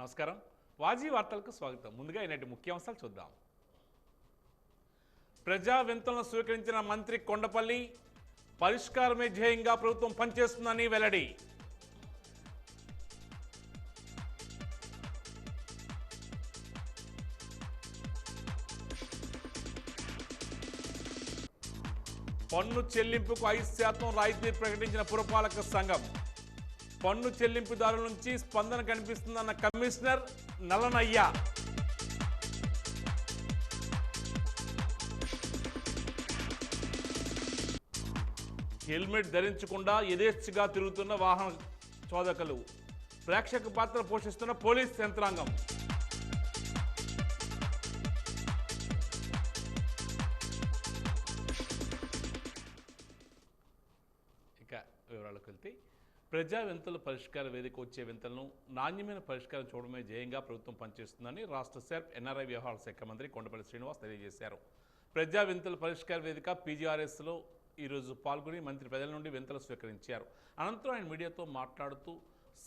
నమస్కారం. వాజీ వార్తలకు స్వాగతం. ముందుగా ఈనాటి ముఖ్యాంశాలు చూద్దాం. ప్రజా వింతలను స్వీకరించిన మంత్రి కొండపల్లి, పరిష్కారమే ధ్యేయంగా ప్రభుత్వం పనిచేస్తుందని వెల్లడి. పన్ను చెల్లింపుకు 5% రాయితీ ప్రకటించిన పురపాలక సంఘం. పన్ను చెల్లింపుదారుల నుంచి స్పందన కనిపిస్తుందన్న కమిషనర్ నల్లనయ్య. హెల్మెట్ ధరించకుండా యథేచ్ఛగా తిరుగుతున్న వాహన చోదకులు, ప్రేక్షక పాత్ర పోషిస్తున్న పోలీస్ యంత్రాంగం. ఇక వివరాలకు వెళ్తే, ప్రజా వింతల పరిష్కార వేదిక వచ్చే వింతలను నాణ్యమైన పరిష్కారం చూడడమే ధ్యేయంగా ప్రభుత్వం పనిచేస్తుందని రాష్ట్ర సెర్ప్ ఎన్ఆర్ఐ వ్యవహారాల శాఖ మంత్రి కొండపల్లి శ్రీనివాస్ తెలియజేశారు. ప్రజా వింతల పరిష్కార వేదిక పీజీఆర్ఎస్లో ఈరోజు పాల్గొని మంత్రి ప్రజల నుండి వింతలు స్వీకరించారు. అనంతరం ఆయన మీడియాతో మాట్లాడుతూ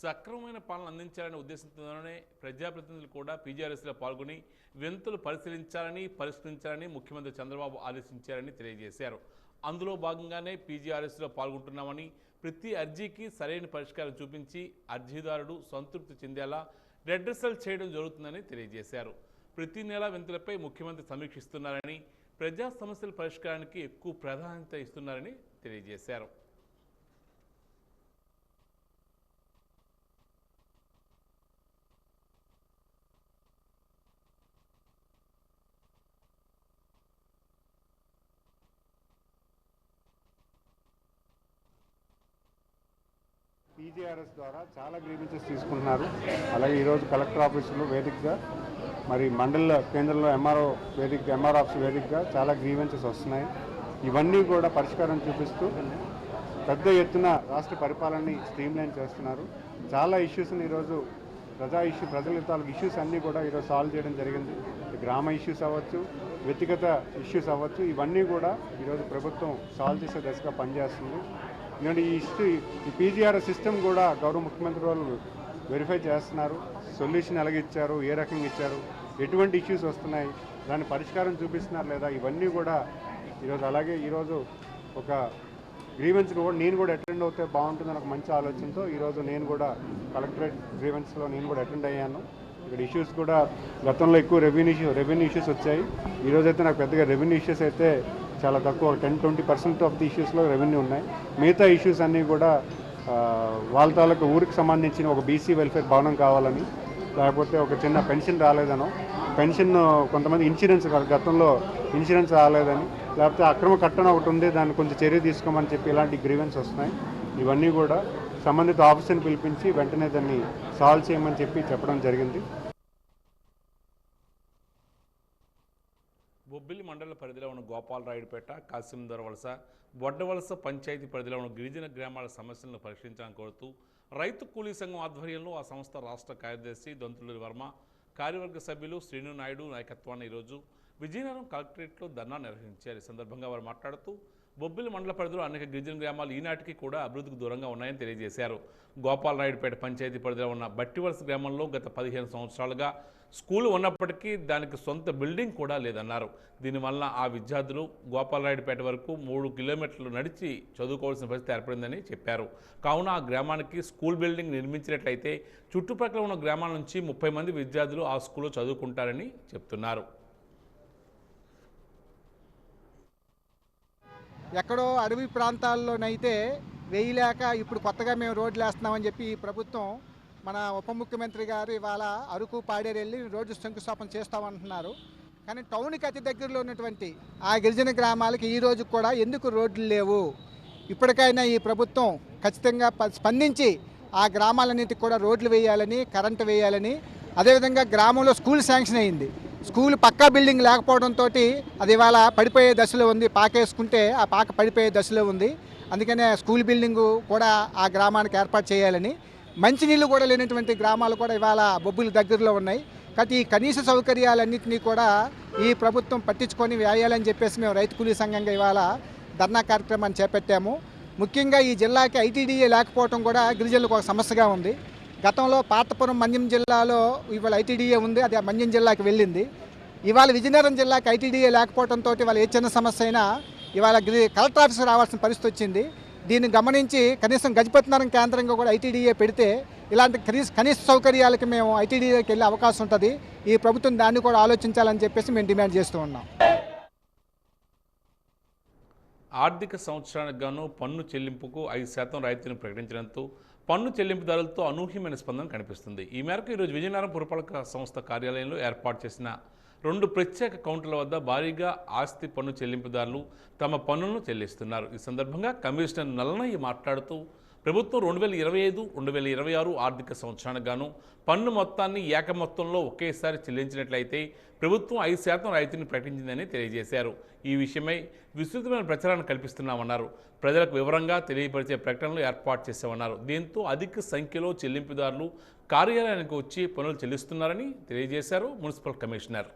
సక్రమమైన పాలన అందించాలనే ఉద్దేశంతోనే ప్రజాప్రతినిధులు కూడా పీజీఆర్ఎస్లో పాల్గొని వింతలు పరిశీలించాలని, పరిష్కరించాలని ముఖ్యమంత్రి చంద్రబాబు ఆదేశించారని తెలియజేశారు. అందులో భాగంగానే పీజీఆర్ఎస్లో పాల్గొంటున్నామని, ప్రతి అర్జీకి సరైన పరిష్కారం చూపించి అర్జీదారుడు సంతృప్తి చెందేలా రెడ్రెసల్ చేయడం జరుగుతుందని తెలియజేశారు. ప్రతి నెల వింతలపై ముఖ్యమంత్రి సమీక్షిస్తున్నారని, ప్రజా సమస్యల పరిష్కారానికి ఎక్కువ ప్రాధాన్యత ఇస్తున్నారని తెలియజేశారు. పీజీఆర్ఎస్ ద్వారా చాలా గ్రీవెన్సెస్ తీసుకుంటున్నారు. అలాగే ఈరోజు కలెక్టర్ ఆఫీసులో వేదికగా, మరి మండల కేంద్రంలో ఎంఆర్ఓ ఆఫీస్ వేదికగా చాలా గ్రీవెన్సెస్ వస్తున్నాయి. ఇవన్నీ కూడా పరిష్కారం చూపిస్తూ పెద్ద ఎత్తున రాష్ట్ర పరిపాలనని స్ట్రీమ్లైన్ చేస్తున్నారు. చాలా ఇష్యూస్ని ఈరోజు ప్రజల తాలూకు ఇష్యూస్ అన్నీ కూడా ఈరోజు సాల్వ్ చేయడం జరిగింది. గ్రామ ఇష్యూస్ అవ్వచ్చు, వ్యక్తిగత ఇష్యూస్ అవ్వచ్చు, ఇవన్నీ కూడా ఈరోజు ప్రభుత్వం సాల్వ్ చేసే దశగా పనిచేస్తుంది. ఎందుకంటే ఈ పీజీఆర్ఎస్ సిస్టమ్ కూడా గౌరవ ముఖ్యమంత్రి వాళ్ళు వెరిఫై చేస్తున్నారు. సొల్యూషన్ ఎలాగిచ్చారు, ఏ రకంగా ఇచ్చారు, ఎటువంటి ఇష్యూస్ వస్తున్నాయి, దాని పరిష్కారం చూపిస్తున్నారు లేదా, ఇవన్నీ కూడా ఈరోజు. అలాగే ఈరోజు ఒక గ్రీవెన్స్ కూడా నేను కూడా అటెండ్ అవుతే బాగుంటుందని ఒక మంచి ఆలోచనతో ఈరోజు నేను కూడా కలెక్టరేట్ గ్రీవెన్స్లో నేను కూడా అటెండ్ అయ్యాను. ఇక్కడ ఇష్యూస్ కూడా గతంలో ఎక్కువ రెవెన్యూ ఇష్యూస్ వచ్చాయి. ఈరోజైతే నాకు పెద్దగా రెవెన్యూ ఇష్యూస్ అయితే చాలా తక్కువ, 10-20% ఆఫ్ ది ఇష్యూస్లో రెవెన్యూ ఉన్నాయి. మిగతా ఇష్యూస్ అన్నీ కూడా వాళ్ళ తాలూకు ఊరికి సంబంధించిన ఒక బీసీ వెల్ఫేర్ భవనం కావాలని, లేకపోతే ఒక చిన్న పెన్షన్ రాలేదనో, పెన్షన్ కొంతమంది ఇన్సూరెన్స్ గతంలో ఇన్సూరెన్స్ రాలేదని, లేకపోతే అక్రమ కట్టణ ఒకటి ఉంది, దాన్ని కొంచెం చర్య తీసుకోమని చెప్పి ఇలాంటి గ్రీవెన్స్ వస్తున్నాయి. ఇవన్నీ కూడా సంబంధిత ఆఫీసర్ని పిలిపించి వెంటనే దాన్ని సాల్వ్ చేయమని చెప్పడం జరిగింది. బొబ్బిలి మండల పరిధిలో ఉన్న గోపాలరాయుడుపేట, కాసిందర్ వలస, బొడ్డవలస పంచాయతీ పరిధిలో ఉన్న గిరిజన గ్రామాల సమస్యలను పరిష్కరించాలని కోరుతూ రైతు కూలీ సంఘం ఆధ్వర్యంలో ఆ సంస్థ రాష్ట్ర కార్యదర్శి దొంతులూరి వర్మ, కార్యవర్గ సభ్యులు శ్రీను నాయుడు నాయకత్వాన్ని ఈరోజు విజయనగరం కలెక్టరేట్లో ధర్నా నిర్వహించారు. ఈ సందర్భంగా వారు మాట్లాడుతూ బొబ్బిలి మండల పరిధిలో అనేక గిరిజన గ్రామాలు ఈనాటికి కూడా అభివృద్ధికి దూరంగా ఉన్నాయని తెలియజేశారు. గోపాలరాయుడుపేట పంచాయతీ పరిధిలో ఉన్న బట్టివలస గ్రామంలో గత 15 సంవత్సరాలుగా స్కూలు ఉన్నప్పటికీ దానికి సొంత బిల్డింగ్ కూడా లేదన్నారు. దీనివల్ల ఆ విద్యార్థులు గోపాలరాయుడుపేట వరకు 3 కిలోమీటర్లు నడిచి చదువుకోవాల్సిన పరిస్థితి ఏర్పడిందని చెప్పారు. కావున ఆ గ్రామానికి స్కూల్ బిల్డింగ్ నిర్మించినట్లయితే చుట్టుపక్కల ఉన్న గ్రామాల నుంచి 30 మంది విద్యార్థులు ఆ స్కూల్లో చదువుకుంటారని చెప్తున్నారు. ఎక్కడో అడవి ప్రాంతాల్లోనైతే వేయలేక ఇప్పుడు కొత్తగా మేము రోడ్లు వేస్తున్నామని చెప్పి ప్రభుత్వం, మన ఉప ముఖ్యమంత్రి గారు ఇవాళ అరకు పాడేరు వెళ్ళి రోడ్డు శంకుస్థాపన చేస్తామంటున్నారు. కానీ టౌన్కి అతి దగ్గరలో ఉన్నటువంటి ఆ గిరిజన గ్రామాలకి ఈ రోజు కూడా ఎందుకు రోడ్లు లేవు? ఇప్పటికైనా ఈ ప్రభుత్వం ఖచ్చితంగా స్పందించి ఆ గ్రామాలన్నింటికి కూడా రోడ్లు వేయాలని, కరెంటు వేయాలని, అదేవిధంగా గ్రామంలో స్కూల్ శాంక్షన్ అయింది. స్కూల్ పక్కా బిల్డింగ్ లేకపోవడంతో అది ఇవాళ పడిపోయే దశలో ఉంది. పాకేసుకుంటే ఆ పాక పడిపోయే దశలో ఉంది. అందుకనే స్కూల్ బిల్డింగు కూడా ఆ గ్రామానికి ఏర్పాటు చేయాలని, మంచినీళ్ళు కూడా లేనటువంటి గ్రామాలు కూడా ఇవాళ బొబ్బుల దగ్గరలో ఉన్నాయి. కాబట్టి ఈ కనీస సౌకర్యాలన్నింటినీ కూడా ఈ ప్రభుత్వం పట్టించుకొని వేయాలని చెప్పేసి మేము రైతు కూలీ సంఘంగా ఇవాళ ధర్నా కార్యక్రమాన్ని చేపట్టాము. ముఖ్యంగా ఈ జిల్లాకి ఐటీడీఏ లేకపోవడం కూడా గిరిజనులకు ఒక సమస్యగా ఉంది. గతంలో పాతపురం మన్యం జిల్లాలో ఇవాళ ఐటీడీఏ ఉంది, అది ఆ మన్యం జిల్లాకి వెళ్ళింది. ఇవాళ విజయనగరం జిల్లాకి ఐటీడీఏ లేకపోవడంతో ఇవాళ ఏ చిన్న సమస్య అయినా ఇవాళ కలెక్టర్ ఆఫీస్ రావాల్సిన పరిస్థితి వచ్చింది. దీన్ని గమనించి కనీసం గజపతినగరం కేంద్రంగా కూడా ఐటీడీఏ పెడితే ఇలాంటి కనీస సౌకర్యాలకి మేము ఐటీడీఏకి వెళ్ళే అవకాశం ఉంటుంది. ఈ ప్రభుత్వం దాన్ని కూడా ఆలోచించాలని చెప్పేసి మేము డిమాండ్ చేస్తూ ఉన్నాం. ఆర్థిక సంవత్సరానికి గాను పన్ను చెల్లింపుకు 5% రాయితీని ప్రకటించడంతో పన్ను చెల్లింపుదారులతో అనూహ్యమైన స్పందన కనిపిస్తుంది. ఈ మేరకు ఈరోజు విజయనగరం పురపాలక సంస్థ కార్యాలయంలో ఏర్పాటు చేసిన 2 ప్రత్యేక కౌంటర్ల వద్ద భారీగా ఆస్తి పన్ను చెల్లింపుదారులు తమ పన్నులను చెల్లిస్తున్నారు. ఈ సందర్భంగా కమిషనర్ నల్లనయ్య మాట్లాడుతూ ప్రభుత్వం 2025-2026 ఆర్థిక సంవత్సరానికి గాను పన్ను మొత్తాన్ని ఏక మొత్తంలో ఒకేసారి చెల్లించినట్లయితే ప్రభుత్వం 5% రాయితీని ప్రకటించిందని తెలియజేశారు. ఈ విషయమై విస్తృతమైన ప్రచారాన్ని కల్పిస్తున్నామన్నారు. ప్రజలకు వివరంగా తెలియపరిచే ప్రకటనలు ఏర్పాటు చేశామన్నారు. దీంతో అధిక సంఖ్యలో చెల్లింపుదారులు కార్యాలయానికి వచ్చి పన్నులు చెల్లిస్తున్నారని తెలియజేశారు మున్సిపల్ కమిషనర్.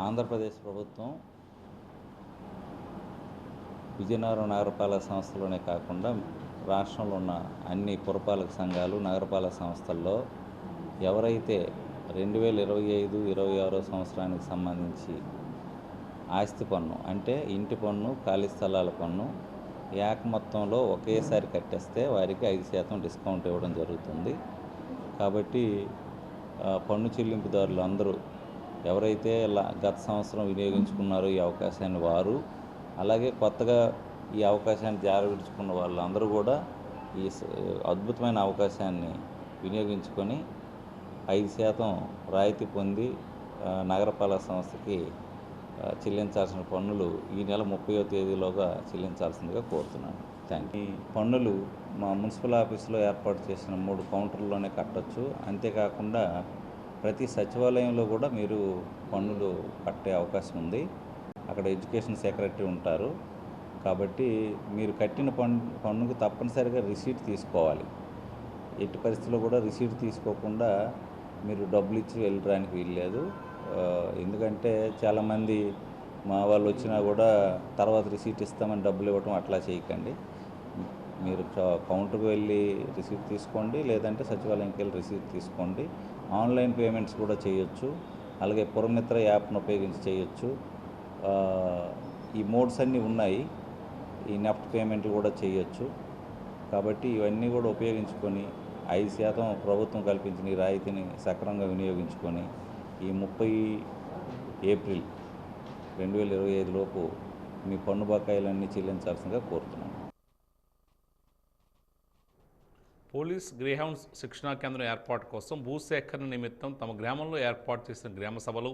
ఆంధ్రప్రదేశ్ ప్రభుత్వం విజయనగరం నగరపాలక సంస్థలోనే కాకుండా రాష్ట్రంలో ఉన్న అన్ని పురపాలక సంఘాలు, నగరపాలక సంస్థల్లో ఎవరైతే 2025-26 సంవత్సరానికి సంబంధించి ఆస్తి పన్ను అంటే ఇంటి పన్ను, ఖాళీ స్థలాల పన్ను ఏక మొత్తంలో ఒకేసారి కట్టేస్తే వారికి 5% డిస్కౌంట్ ఇవ్వడం జరుగుతుంది. కాబట్టి పన్ను చెల్లింపుదారులు అందరూ ఎవరైతే గత సంవత్సరం వినియోగించుకున్నారో ఈ అవకాశాన్ని వారు, అలాగే కొత్తగా ఈ అవకాశాన్ని జారవిడుచుకున్న వాళ్ళందరూ కూడా ఈ అద్భుతమైన అవకాశాన్ని వినియోగించుకొని 5% రాయితీ పొంది నగరపాలక సంస్థకి చెల్లించాల్సిన పన్నులు ఈ నెల 30వ తేదీలోగా చెల్లించాల్సిందిగా కోరుతున్నాను. Thank you. ఈ పన్నులు మా మున్సిపల్ ఆఫీసులో ఏర్పాటు చేసిన 3 కౌంటర్లోనే కట్టచ్చు. అంతేకాకుండా ప్రతి సచివాలయంలో కూడా మీరు పన్నులు కట్టే అవకాశం ఉంది. అక్కడ ఎడ్యుకేషన్ సెక్రటరీ ఉంటారు. కాబట్టి మీరు కట్టిన పన్నుకు తప్పనిసరిగా రిసీట్ తీసుకోవాలి. ఎట్టి పరిస్థితుల్లో కూడా రిసీట్ తీసుకోకుండా మీరు డబ్బులు ఇచ్చి వెళ్ళడానికి వీల్లేదు. ఎందుకంటే చాలామంది మా వాళ్ళు వచ్చినా కూడా తర్వాత రిసీట్ ఇస్తామని డబ్బులు ఇవ్వటం అట్లా చేయకండి. మీరు కౌంటర్కి వెళ్ళి రిసీట్ తీసుకోండి, లేదంటే సచివాలయంకి వెళ్ళి రిసీట్ తీసుకోండి. ఆన్లైన్ పేమెంట్స్ కూడా చేయొచ్చు. అలాగే పురమిత్ర యాప్ను ఉపయోగించి చేయొచ్చు. ఈ మోడ్స్ అన్నీ ఉన్నాయి. ఈ నెఫ్ట్ పేమెంట్ కూడా చేయొచ్చు. కాబట్టి ఇవన్నీ కూడా ఉపయోగించుకొని 5% ప్రభుత్వం కల్పించిన ఈ రాయితీని సక్రమంగా వినియోగించుకొని ఈ 30 ఏప్రిల్ 2025 లోపు మీ పన్ను బకాయిలన్నీ చెల్లించాల్సిందిగా కోరుతున్నాను. పోలీస్ గ్రేహౌండ్స్ శిక్షణా కేంద్రం ఏర్పాటు కోసం భూసేకరణ నిమిత్తం తమ గ్రామంలో ఏర్పాటు చేసిన గ్రామ సభలు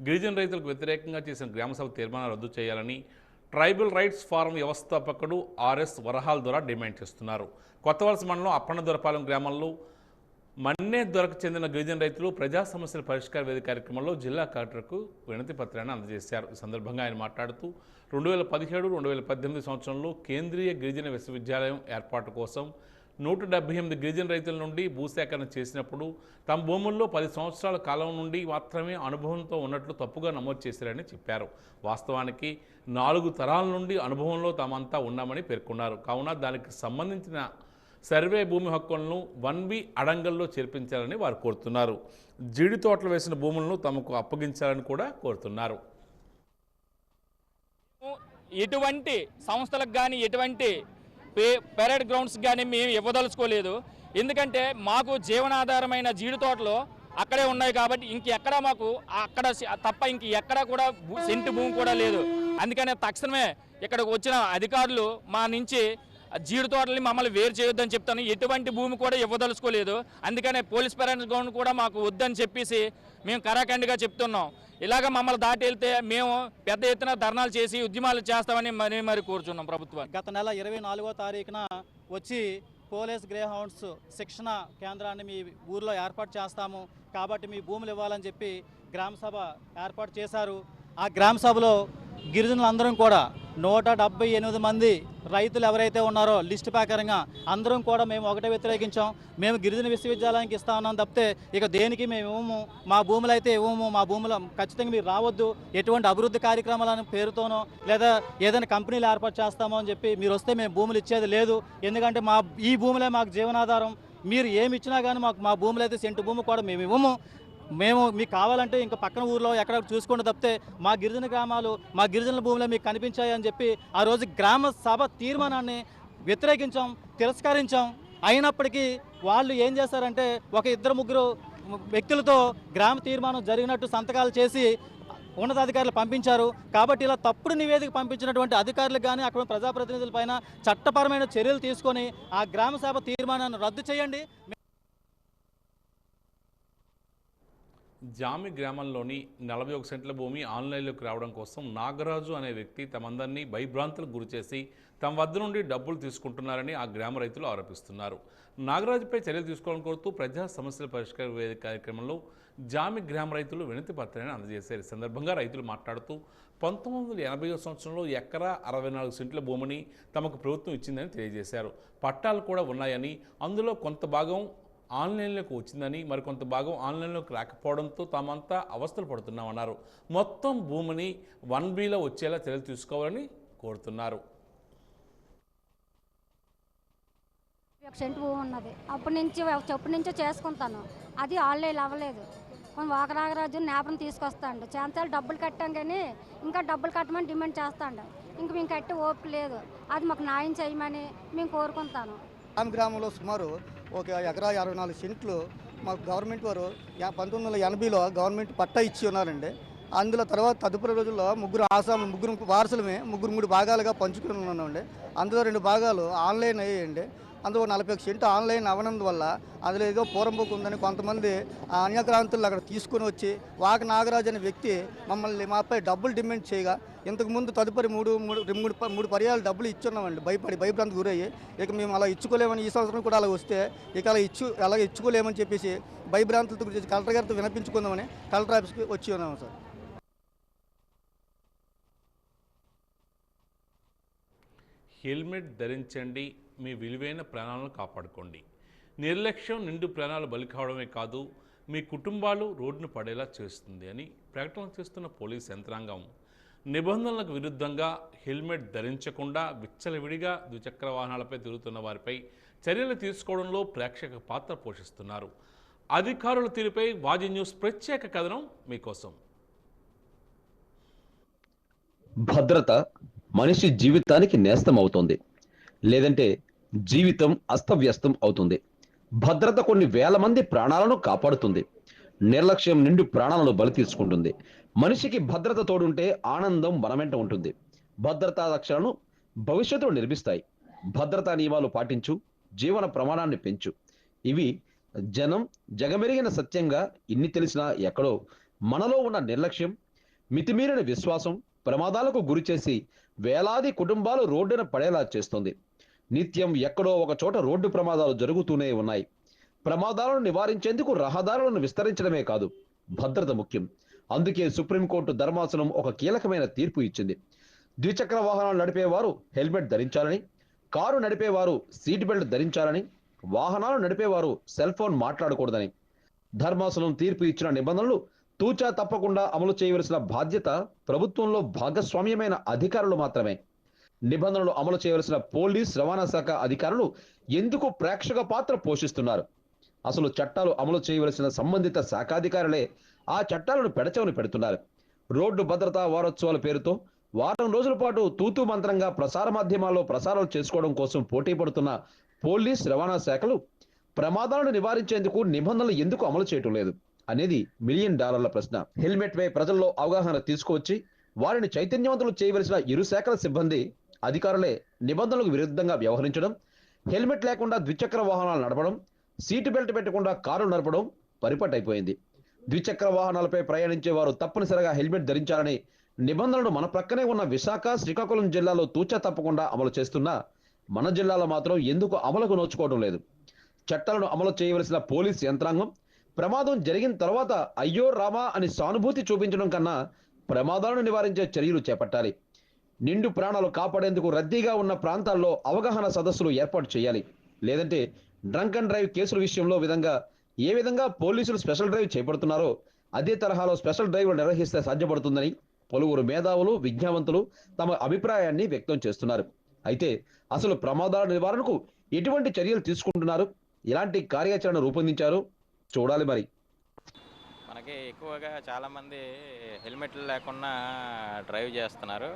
గిరిజన రైతులకు వ్యతిరేకంగా చేసిన గ్రామ సభ తీర్మానం రద్దు చేయాలని ట్రైబల్ రైట్స్ ఫారం వ్యవస్థాపకుడు ఆర్ఎస్ వరహాల్ ద్వారా డిమాండ్ చేస్తున్నారు. కొత్తవలస మండలం అప్పన్నదొరపాలెం గ్రామంలో మన్నే దొరకు చెందిన గిరిజన రైతులు ప్రజా సమస్యల పరిష్కార వేదిక కార్యక్రమంలో జిల్లా కలెక్టర్కు వినతి పత్రాన్ని అందజేశారు. ఈ సందర్భంగా ఆయన మాట్లాడుతూ 2017-2018 సంవత్సరంలో కేంద్రీయ గిరిజన విశ్వవిద్యాలయం ఏర్పాటు కోసం 178 గిరిజన రైతుల నుండి భూసేకరణ చేసినప్పుడు తమ భూముల్లో 10 సంవత్సరాల కాలం నుండి మాత్రమే అనుభవంతో ఉన్నట్లు తప్పుగా నమోదు చేశారని చెప్పారు. వాస్తవానికి 4 తరాల నుండి అనుభవంలో తామంతా ఉన్నామని పేర్కొన్నారు. కావున దానికి సంబంధించిన సర్వే భూమి హక్కులను 1B అడంగల్లో చేర్పించాలని వారు కోరుతున్నారు. జీడి తోటలు వేసిన భూములను తమకు అప్పగించాలని కూడా కోరుతున్నారు. ఎటువంటి సంస్థలకు కానీ ఎటువంటి పెరేడ్ గ్రౌండ్స్ కానీ మేము ఇవ్వదలుచుకోలేదు. ఎందుకంటే మాకు జీవనాధారమైన జీడి తోటలు అక్కడే ఉన్నాయి కాబట్టి ఇంకెక్కడ మాకు అక్కడ తప్ప ఇంక ఎక్కడ కూడా సెంటు భూమి కూడా లేదు. అందుకనే తక్షణమే ఇక్కడికి వచ్చిన అధికారులు మా నుంచి జీడి తోటల్ని మమ్మల్ని వేరు చేయొద్దని చెప్తాను. ఎటువంటి భూమి కూడా ఇవ్వదలుచుకోలేదు. అందుకనే పోలీస్ పెరేడ్ గ్రౌండ్ కూడా మాకు వద్దని చెప్పేసి మేము కరాఖండిగా చెప్తున్నాం. ఇలాగ మమ్మల్ని దాటి వెళ్తే మేము పెద్ద ఎత్తున ధర్నాలు చేసి ఉద్యమాలు చేస్తామని మరి కోరుచున్నాం ప్రభుత్వాన్ని. గత నెల 24వ తారీఖున వచ్చి పోలీస్ గ్రేహౌండ్స్ శిక్షణ కేంద్రాన్ని మీ ఊర్లో ఏర్పాటు చేస్తాము కాబట్టి మీ భూములు ఇవ్వాలని చెప్పి గ్రామ సభ ఏర్పాటు చేశారు. ఆ గ్రామ సభలో గిరిజనులందరం కూడా 178 మంది రైతులు ఎవరైతే ఉన్నారో లిస్ట్ ప్రకారంగా అందరం కూడా మేము ఒకటే వ్యతిరేకించాం. మేము గిరిజన విశ్వవిద్యాలయానికి ఇస్తా ఉన్నాం తప్పితే ఇక దేనికి మేము ఇవ్వము, మా భూములు అయితే ఇవ్వము, మా భూములు ఖచ్చితంగా మీరు రావద్దు, ఎటువంటి అభివృద్ధి కార్యక్రమాలను పేరుతోనో లేదా ఏదైనా కంపెనీలు ఏర్పాటు చేస్తామో అని చెప్పి మీరు వస్తే మేము భూములు ఇచ్చేది లేదు. ఎందుకంటే ఈ భూములే మాకు జీవనాధారం. మీరు ఏమి ఇచ్చినా కానీ మా భూములు అయితే సెంటు భూమి కూడా మేము ఇవ్వము. మేము మీకు కావాలంటే ఇంకా పక్కన ఊర్లో ఎక్కడ చూసుకుంటే తప్పితే మా గిరిజన గ్రామాలు, మా గిరిజనుల భూములే మీకు కనిపించాయి అని చెప్పి ఆ రోజు గ్రామ సభ తీర్మానాన్ని వ్యతిరేకించాం, తిరస్కరించాం. అయినప్పటికీ వాళ్ళు ఏం చేశారంటే ఒక 2-3 వ్యక్తులతో గ్రామ తీర్మానం జరిగినట్టు సంతకాలు చేసి ఉన్నతాధికారులు పంపించారు. కాబట్టి ఇలా తప్పుడు నివేదిక పంపించినటువంటి అధికారులకు కానీ అక్కడ ప్రజాప్రతినిధులపైన చట్టపరమైన చర్యలు తీసుకొని ఆ గ్రామ సభ తీర్మానాన్ని రద్దు చేయండి. జామి గ్రామంలోని 41 సెంట్ల భూమి ఆన్లైన్లోకి రావడం కోసం నాగరాజు అనే వ్యక్తి తమందరినీ భయభ్రాంతులకు గురిచేసి తమ వద్ద నుండి డబ్బులు తీసుకుంటున్నారని ఆ గ్రామ రైతులు ఆరోపిస్తున్నారు. నాగరాజుపై చర్యలు తీసుకోవాలని కోరుతూ ప్రజా సమస్యల పరిష్కార వేదిక కార్యక్రమంలో జామి గ్రామ రైతులు వినతి పత్రాన్ని అందజేశారు. ఈ సందర్భంగా రైతులు మాట్లాడుతూ 1980 సంవత్సరంలో ఎకరా 64 సెంట్ల భూమిని తమకు ప్రభుత్వం ఇచ్చిందని తెలియజేశారు. పట్టాలు కూడా ఉన్నాయని, అందులో కొంత భాగం ఆన్లైన్లోకి వచ్చిందని, మరికొంత భాగం ఆన్లైన్లోకి రాకపోవడంతో తామంతా అవస్థలు పడుతున్నామన్నారు. మొత్తం భూమిని 1Bలో వచ్చేలా చర్యలు తీసుకోవాలని కోరుతున్నారు. 1 సెంటు భూమి ఉన్నది. అప్పటి నుంచి చేసుకుంటాను. అది ఆన్లైన్ అవ్వలేదు. వాకరాగరాజు నేపం తీసుకొస్తాడు. చాంతాలు డబ్బులు కట్టాం కానీ ఇంకా డబ్బులు కట్టమని డిమాండ్ చేస్తాడు. ఇంక మేము కట్టే ఓపిక లేదు. అది మాకు న్యాయం చేయమని మేము కోరుకుంటాను. గ్రామంలో సుమారు 1 ఎకరా 64 సెంట్లు మాకు గవర్నమెంట్ వారు 1980లో గవర్నమెంట్ పట్టా ఇచ్చి ఉన్నారండి. అందులో తర్వాత తదుపరి రోజుల్లో 3 ఆసాములు, 3 వారసులమే 3 భాగాలుగా పంచుకుని ఉన్నామండి. అందులో 2 భాగాలు ఆన్లైన్ అయ్యాయండి. అందులో 41 సెంటు ఆన్లైన్ అవనందువల్ల అందులో ఏదో పూర్వంబోకు ఉందని కొంతమంది అన్యక్రాంతులు అక్కడ తీసుకుని వచ్చి వాక నాగరాజు అనే వ్యక్తి మాపై డబ్బులు డిమాండ్ చేయగా ఇంతకుముందు తదుపరి మూడు పర్యాలు డబ్బులు ఇచ్చున్నామండి. భయభ్రాంతి గురయ్యి ఇక మేము అలా ఇచ్చుకోలేమని ఈ సంవత్సరం కూడా అలా వస్తే ఇక అలా ఇచ్చుకోలేమని చెప్పేసి భయభ్రాంతులతో గురించి కలెక్టర్ గారితో వినిపించుకుందామని కలెక్టర్ ఆఫీస్కి వచ్చి ఉన్నాము సార్. హెల్మెట్ ధరించండి, మీ విలువైన ప్రాణాలను కాపాడుకోండి. నిర్లక్ష్యం నిండు ప్రాణాలు బలి కావడమే కాదు, మీ కుటుంబాలు రోడ్డును పడేలా చేస్తుంది అని ప్రకటన చేస్తున్న పోలీస్ యంత్రాంగం నిబంధనలకు విరుద్ధంగా హెల్మెట్ ధరించకుండా విచ్చలవిడిగా ద్విచక్ర వాహనాలపై తిరుగుతున్న వారిపై చర్యలు తీసుకోవడంలో ప్రేక్షక పాత్ర పోషిస్తున్నారు. అధికారుల తీరుపై వాజీ న్యూస్ ప్రత్యేక కథనం మీకోసం. భద్రత మనిషి జీవితానికి నేస్తం అవుతుంది, లేదంటే జీవితం అస్తవ్యస్తం అవుతుంది. భద్రత కొన్ని వేల మంది ప్రాణాలను కాపాడుతుంది, నిర్లక్ష్యం నిండు ప్రాణాలను బలి తీసుకుంటుంది. మనిషికి భద్రత తోడుంటే ఆనందం మన వెంట ఉంటుంది. భద్రతా లక్ష్యాలను భవిష్యత్తులో నిర్మిస్తాయి. భద్రతా నియమాలు పాటించు, జీవన ప్రమాణాన్ని పెంచు. ఇవి జగమెరిగిన సత్యంగా ఇన్ని తెలిసినా ఎక్కడో మనలో ఉన్న నిర్లక్ష్యం, మితిమీరిన విశ్వాసం ప్రమాదాలకు గురి చేసి వేలాది కుటుంబాలు రోడ్డున పడేలా చేస్తుంది. నిత్యం ఎక్కడో ఒక చోట రోడ్డు ప్రమాదాలు జరుగుతూనే ఉన్నాయి. ప్రమాదాలను నివారించేందుకు రహదారులను విస్తరించడమే కాదు, భద్రత ముఖ్యం. అందుకే సుప్రీంకోర్టు ధర్మాసనం ఒక కీలకమైన తీర్పు ఇచ్చింది. ద్విచక్ర వాహనాలు నడిపేవారు హెల్మెట్ ధరించాలని, కారు నడిపేవారు సీట్ బెల్ట్ ధరించాలని, వాహనాలు నడిపేవారు సెల్ ఫోన్ మాట్లాడకూడదని. ధర్మాసనం తీర్పు ఇచ్చిన నిబంధనలు తూచా తప్పకుండా అమలు చేయవలసిన బాధ్యత ప్రభుత్వంలో భాగస్వామ్యమైన అధికారులు మాత్రమే. నిబంధనలు అమలు చేయవలసిన పోలీస్ రవాణా శాఖ అధికారులు ఎందుకు ప్రేక్షక పాత్ర పోషిస్తున్నారు? అసలు చట్టాలు అమలు చేయవలసిన సంబంధిత శాఖాధికారులే ఆ చట్టాలను పెడచెవిన పెడుతున్నారు. రోడ్డు భద్రతా వారోత్సవాల పేరుతో వారం రోజుల పాటు తూతూ మంత్రంగా ప్రసార మాధ్యమాల్లో ప్రసారాలు చేసుకోవడం కోసం పోటీ పడుతున్న పోలీస్ రవాణా శాఖలు ప్రమాదాలను నివారించేందుకు నిబంధనలు ఎందుకు అమలు చేయటం లేదు అనేది $1 మిలియన్ ప్రశ్న. హెల్మెట్ పై ప్రజల్లో అవగాహన తీసుకువచ్చి వారిని చైతన్యవంతులు చేయవలసిన ఇరు శాఖల సిబ్బంది అధికారులే నిబంధనలకు విరుద్ధంగా వ్యవహరించడం, హెల్మెట్ లేకుండా ద్విచక్ర వాహనాలు నడపడం, సీటు బెల్ట్ పెట్టకుండా కారులు నడపడం పరిపట్టయిపోయింది. ద్విచక్ర వాహనాలపై ప్రయాణించే వారు తప్పనిసరిగా హెల్మెట్ ధరించాలని నిబంధనలు మన ప్రక్కనే ఉన్న విశాఖ, శ్రీకాకుళం జిల్లాలో తూచా తప్పకుండా అమలు చేస్తున్నా మన జిల్లాలో మాత్రం ఎందుకు అమలుకు నోచుకోవడం లేదు? చట్టాలను అమలు చేయవలసిన పోలీస్ యంత్రాంగం ప్రమాదం జరిగిన తర్వాత అయ్యో రామా అని సానుభూతి చూపించడం కన్నా ప్రమాదాలను నివారించే చర్యలు చేపట్టాలి. నిండు ప్రాణాలు కాపాడేందుకు రద్దీగా ఉన్న ప్రాంతాల్లో అవగాహన సదస్సులు ఏర్పాటు చేయాలి. లేదంటే డ్రంక్ అండ్ డ్రైవ్ కేసుల విషయంలో ఏ విధంగా పోలీసులు స్పెషల్ డ్రైవ్ చేపడుతున్నారో అదే తరహాలో స్పెషల్ డ్రైవ్లు నిర్వహిస్తే సాధ్యపడుతుందని పలువురు మేధావులు, విజ్ఞావంతులు తమ అభిప్రాయాన్ని వ్యక్తం చేస్తున్నారు. అయితే అసలు ప్రమాదాల నివారణకు ఎటువంటి చర్యలు తీసుకుంటున్నారు, ఎలాంటి కార్యాచరణ రూపొందించారు చూడాలి. మరి మనకి ఎక్కువగా చాలామంది హెల్మెట్లు లేకుండా డ్రైవ్ చేస్తున్నారు.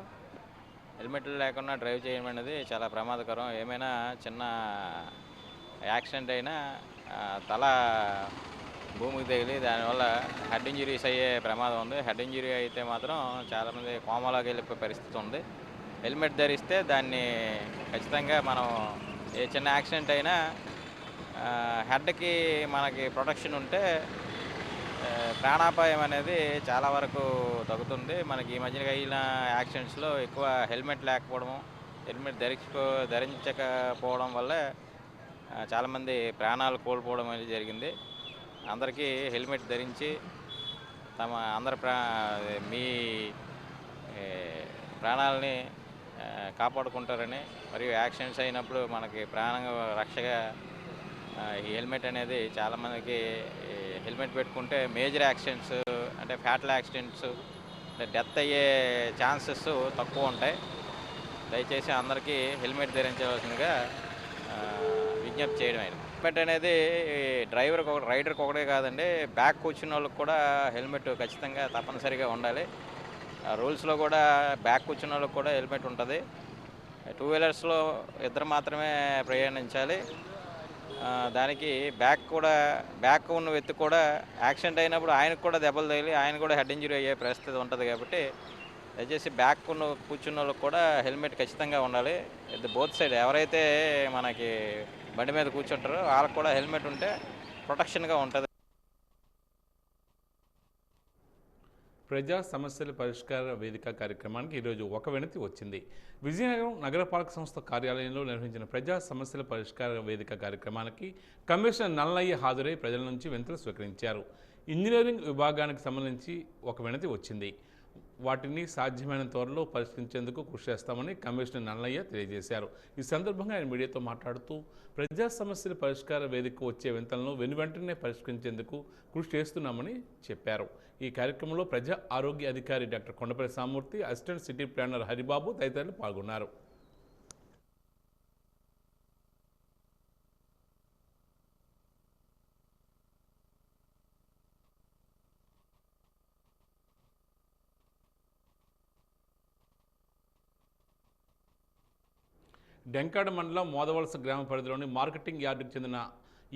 హెల్మెట్లు లేకుండా డ్రైవ్ చేయడం అనేది చాలా ప్రమాదకరం. ఏమైనా చిన్న యాక్సిడెంట్ అయినా తల భూమికి తగిలి దానివల్ల హెడ్ ఇంజరీస్ అయ్యే ప్రమాదం ఉంది. హెడ్ ఇంజరీ అయితే మాత్రం చాలామంది కోమాలోకి వెళ్ళిపోయే పరిస్థితి ఉంది. హెల్మెట్ ధరిస్తే దాన్ని ఖచ్చితంగా మనం ఏ చిన్న యాక్సిడెంట్ అయినా హెడ్కి మనకి ప్రొటెక్షన్ ఉంటే ప్రాణాపాయం అనేది చాలా వరకు తగ్గుతుంది. మనకి ఈ మధ్యన అయిన యాక్సిడెంట్స్లో ఎక్కువ హెల్మెట్ లేకపోవడము, హెల్మెట్ ధరించకపోవడం వల్ల చాలామంది ప్రాణాలు కోల్పోవడం అనేది జరిగింది. అందరికీ హెల్మెట్ ధరించి మీ ప్రాణాలని కాపాడుకుంటారని, మరియు యాక్సిడెంట్స్ అయినప్పుడు మనకి ప్రాణ రక్షగా ఈ హెల్మెట్ అనేది చాలామందికి హెల్మెట్ పెట్టుకుంటే మేజర్ యాక్సిడెంట్స్ అంటే ఫ్యాటల్ యాక్సిడెంట్స్ అంటే డెత్ అయ్యే ఛాన్సెస్ తక్కువ ఉంటాయి. దయచేసి అందరికీ హెల్మెట్ ధరించవలసిందిగా విజ్ఞప్తి చేయడం అయింది. హెల్మెట్ అనేది రైడర్కి ఒకటే కాదండి, బ్యాక్ కూర్చున్న వాళ్ళకి కూడా హెల్మెట్ ఖచ్చితంగా తప్పనిసరిగా ఉండాలి. రూల్స్లో కూడా బ్యాక్ కూర్చున్న వాళ్ళకి కూడా హెల్మెట్ ఉంటుంది. 2 వీలర్స్లో ఇద్దరు మాత్రమే ప్రయాణించాలి. దానికి బ్యాక్ ఉన్న వ్యక్తి కూడా యాక్సిడెంట్ అయినప్పుడు ఆయనకు కూడా దెబ్బలు తగిలి ఆయన కూడా హెడ్ ఇంజరీ అయ్యే పరిస్థితి ఉంటుంది. కాబట్టి దయచేసి బ్యాక్ కూర్చున్న వాళ్ళకి కూడా హెల్మెట్ ఖచ్చితంగా ఉండాలి. బోత్ సైడ్ ఎవరైతే మనకి బండి మీద కూర్చుంటారో వాళ్ళకి కూడా హెల్మెట్ ఉంటే ప్రొటెక్షన్గా ఉంటుంది. ప్రజా సమస్యల పరిష్కార వేదిక కార్యక్రమానికి ఈరోజు ఒక వినతి వచ్చింది. విజయనగరం నగరపాలక సంస్థ కార్యాలయంలో నిర్వహించిన ప్రజా సమస్యల పరిష్కార వేదిక కార్యక్రమానికి కమిషనర్ నల్లయ్య హాజరై ప్రజల నుంచి వినతులు స్వీకరించారు. ఇంజనీరింగ్ విభాగానికి సంబంధించి ఒక వినతి వచ్చింది. వాటిని సాధ్యమైన త్వరలో పరిష్కరించేందుకు కృషి చేస్తామని కమిషనర్ నల్లయ్య తెలియజేశారు. ఈ సందర్భంగా ఆయన మీడియాతో మాట్లాడుతూ ప్రజా సమస్యల పరిష్కార వేదికకు వచ్చే వినతులను వెంటనే పరిష్కరించేందుకు కృషి చేస్తున్నామని చెప్పారు. ఈ కార్యక్రమంలో ప్రజా ఆరోగ్య అధికారి doctor Kondapalli సామూర్తి, assistant city planar Haribabu తదితరులు పాల్గొన్నారు. డెంకాడ మండలం మోదవలస గ్రామ పరిధిలోని మార్కెటింగ్ యార్డుకు చెందిన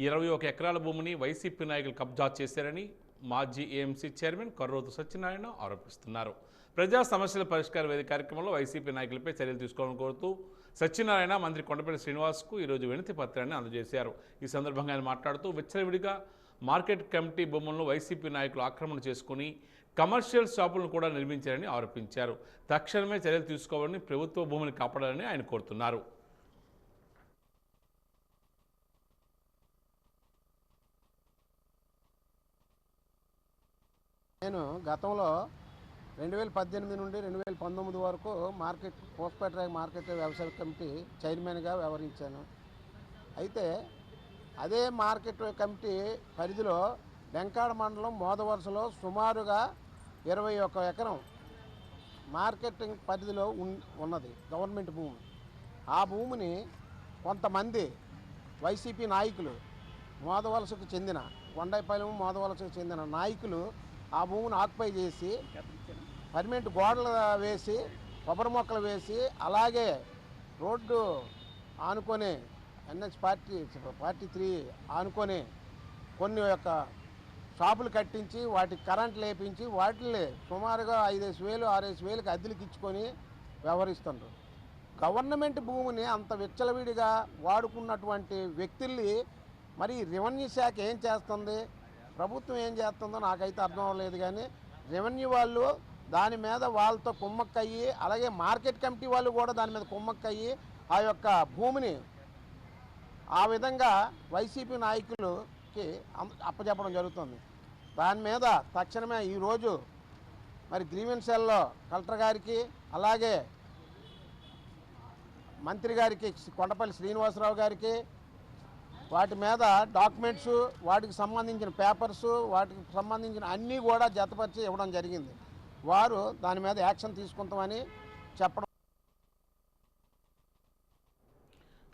21 ఎకరాల భూమిని వైసీపీ నాయకులు కబ్జా చేశారని మాజీ ఏఎంసీ చైర్మన్ కర్రోతు సత్యనారాయణ ఆరోపిస్తున్నారు. ప్రజా సమస్యల పరిష్కార వేదిక కార్యక్రమంలో వైసీపీ నాయకులపై చర్యలు తీసుకోవాలని కోరుతూ సత్యనారాయణ మంత్రి కొండపల్లి శ్రీనివాస్కు ఈరోజు వినతి పత్రాన్ని అందజేశారు. ఈ సందర్భంగా ఆయన మాట్లాడుతూ విచ్చలవిడిగా మార్కెట్ కమిటీ భూములను వైసీపీ నాయకులు ఆక్రమణ చేసుకుని కమర్షియల్ షాపులను కూడా నిర్మించారని ఆరోపించారు. తక్షణమే చర్యలు తీసుకోవాలని, ప్రభుత్వ భూమిని కాపాడాలని ఆయన కోరుతున్నారు. నేను గతంలో 2018 నుండి 2019 వరకు పోస్ట్పేట మార్కెట్ వ్యవసాయ కమిటీ చైర్మన్గా వ్యవహరించాను. అయితే అదే మార్కెట్ కమిటీ పరిధిలో డెంకాడ మండలం మోదవలసలో సుమారుగా 21 ఎకరం మార్కెటింగ్ పరిధిలో ఉన్నది గవర్నమెంట్ భూమి. ఆ భూమిని కొంతమంది వైసీపీ నాయకులు మోదవలసకు చెందిన కొండైపాలెం మోదవలసకు చెందిన నాయకులు ఆ భూమిని ఆక్యుపై చేసి పర్మనెంట్ గోడలు వేసి కొబ్బరి మొక్కలు వేసి అలాగే రోడ్డు ఆనుకొని ఎన్హెచ్ 43 ఆనుకొని కొన్ని యొక్క షాపులు కట్టించి వాటికి కరెంట్ లేపించి వాటిని సుమారుగా 5,000 6,000కి అద్దెలకు ఇచ్చుకొని వ్యవహరిస్తున్నారు. గవర్నమెంట్ భూమిని అంత విచ్చలవిడిగా వాడుకున్నటువంటి వ్యక్తుల్ని మరి రెవెన్యూ శాఖ ఏం చేస్తుంది, ప్రభుత్వం ఏం చేస్తుందో నాకైతే అర్థం అవ్వలేదు. కానీ రెవెన్యూ వాళ్ళు దాని మీద వాళ్ళతో కుమ్మక్కయ్యి, అలాగే మార్కెట్ కమిటీ వాళ్ళు కూడా దాని మీద కుమ్మక్కయ్యి ఆ యొక్క భూమిని ఆ విధంగా వైసీపీ నాయకులకి అప్పచెప్పడం జరుగుతుంది. దాని మీద తక్షణమే ఈరోజు మరి గ్రీవెన్స్ సెల్లో కలెక్టర్ గారికి అలాగే మంత్రి గారికి కొండపల్లి శ్రీనివాసరావు గారికి వాటి మీద డాక్యుమెంట్స్, వాటికి సంబంధించిన పేపర్స్, వాటికి సంబంధించిన అన్నీ కూడా జతపరిచి ఇవ్వడం జరిగింది. వారు దాని మీద యాక్షన్ తీసుకుంటామని చెప్పడం.